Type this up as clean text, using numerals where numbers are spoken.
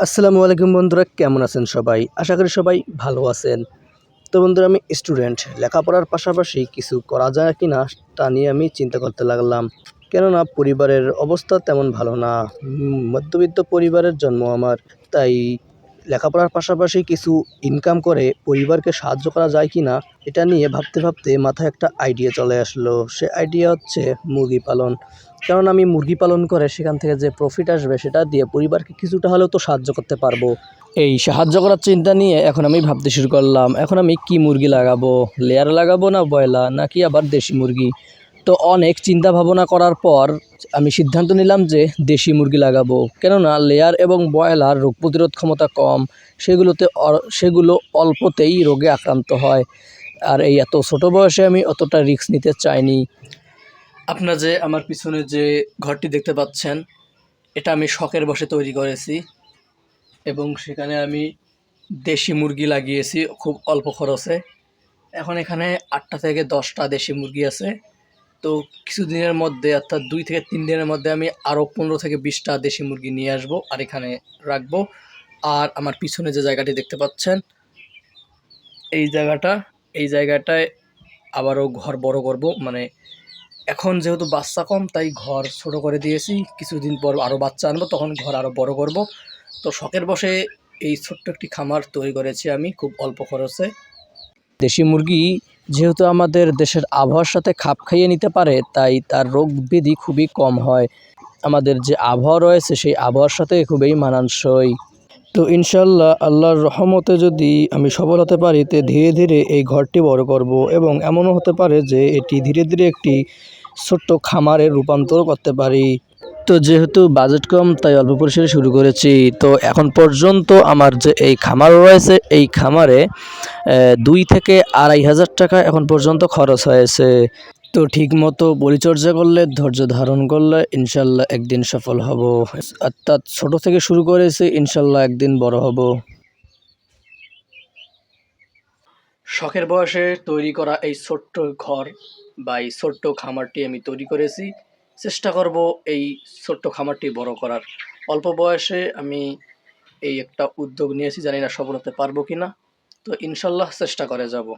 আসসালামু আলাইকুম বন্ধুরা, কেমন আছেন সবাই? আশা করি সবাই ভালো আছেন। তো বন্ধুরা, আমি স্টুডেন্ট, লেখাপড়ার পাশাপাশি কিছু করা যায় কিনা তা নিয়ে আমি চিন্তা করতে লাগলাম। কেননা পরিবারের অবস্থা তেমন ভালো না। মধ্যবিত্ত পরিবারের জন্ম আমার। তাই লেখাপড়ার পাশাপাশি কিছু ইনকাম করে পরিবারকে সাহায্য করা যায় কিনা এটা নিয়ে ভাবতে ভাবতে মাথায় একটা আইডিয়া চলে আসলো। সে আইডিয়া হচ্ছে মুরগি পালন। কারণ আমি মুরগি পালন করে সেখান থেকে যে প্রফিট আসবে সেটা দিয়ে পরিবারকে কিছুটা হলেও তো সাহায্য করতে পারবো। এই সাহায্য করার চিন্তা নিয়ে এখন আমি ভাবতে শুরু করলাম, এখন আমি কি মুরগি লাগাবো, লেয়ার লাগাবো না ব্রয়লার নাকি আবার দেশি মুরগি। তো অনেক চিন্তা ভাবনা করার পর আমি সিদ্ধান্ত নিলাম যে দেশি মুরগি লাগাবো। কেননা লেয়ার এবং ব্রয়লার রোগ প্রতিরোধ ক্ষমতা কম, সেগুলো অল্পতেই রোগে আক্রান্ত হয়। আর এই এত ছোট বয়সে আমি অতটা রিস্ক নিতে চাইনি। আপনারা যে আমার পিছনে যে ঘরটি দেখতে পাচ্ছেন, এটা আমি শখের বশে তৈরি করেছি এবং সেখানে আমি দেশি মুরগি লাগিয়েছি খুব অল্প খরচে। এখন এখানে 8টা থেকে 10টা দেশি মুরগি আছে। তো কিছুদিনের মধ্যে, অর্থাৎ 2 থেকে 3 দিনের মধ্যে আমি আরও 15 থেকে 20টা দেশি মুরগি নিয়ে আসবো আর এখানে রাখবো। আর আমার পিছনে যে জায়গাটি দেখতে পাচ্ছেন, এই জায়গাটা এই জায়গাটায় আবারও ঘর বড় করব। মানে এখন যেহেতু বাচ্চা কম তাই ঘর ছোট করে দিয়েছি। কিছুদিন পর আরও বাচ্চা আনবো, তখন ঘর আরও বড় করব। তো শখের বশে এই ছোট্ট একটি খামার তৈরি করেছি আমি খুব অল্প খরচে। দেশি মুরগি যেহেতু আমাদের দেশের আবহাওয়ার সাথে খাপ খাইয়ে নিতে পারে, তাই তার রোগ ব্যাধি খুবই কম হয়। আমাদের যে আবহাওয়া রয়েছে সেই আবহাওয়ার সাথে খুবই মানানসই। তো ইনশাল্লাহ আল্লাহর রহমতে যদি আমি সফল হতে পারি তো ধীরে ধীরে এই ঘরটি বড় করব এবং এমনও হতে পারে যে এটি ধীরে ধীরে একটি ছোট্ট খামারে রূপান্তর করতে পারি। তো যেহেতু বাজেট কম তাই অল্প পরিসরে শুরু করেছি। তো এখন পর্যন্ত আমার যে এই খামার রয়েছে এই খামারে 2 থেকে 2,500 টাকা এখন পর্যন্ত খরচ হয়েছে। তো ঠিক মতো পরিচর্যা করলে, ধৈর্য ধারণ করলে ইনশাল্লাহ একদিন সফল হব। অর্থাৎ ছোট থেকে শুরু করেছি, ইনশাল্লাহ একদিন বড় হব। শখের বয়সে তৈরি করা এই ছোট্ট ঘর বা এই ছোট্ট খামারটি আমি তৈরি করেছি। চেষ্টা করব এই ছোট্ট খামারটি বড় করার। অল্প বয়সে আমি এই একটা উদ্যোগ নিয়েছি, জানি না সফল হতে পারবো কিনা। তো ইনশাল্লাহ চেষ্টা করে যাব।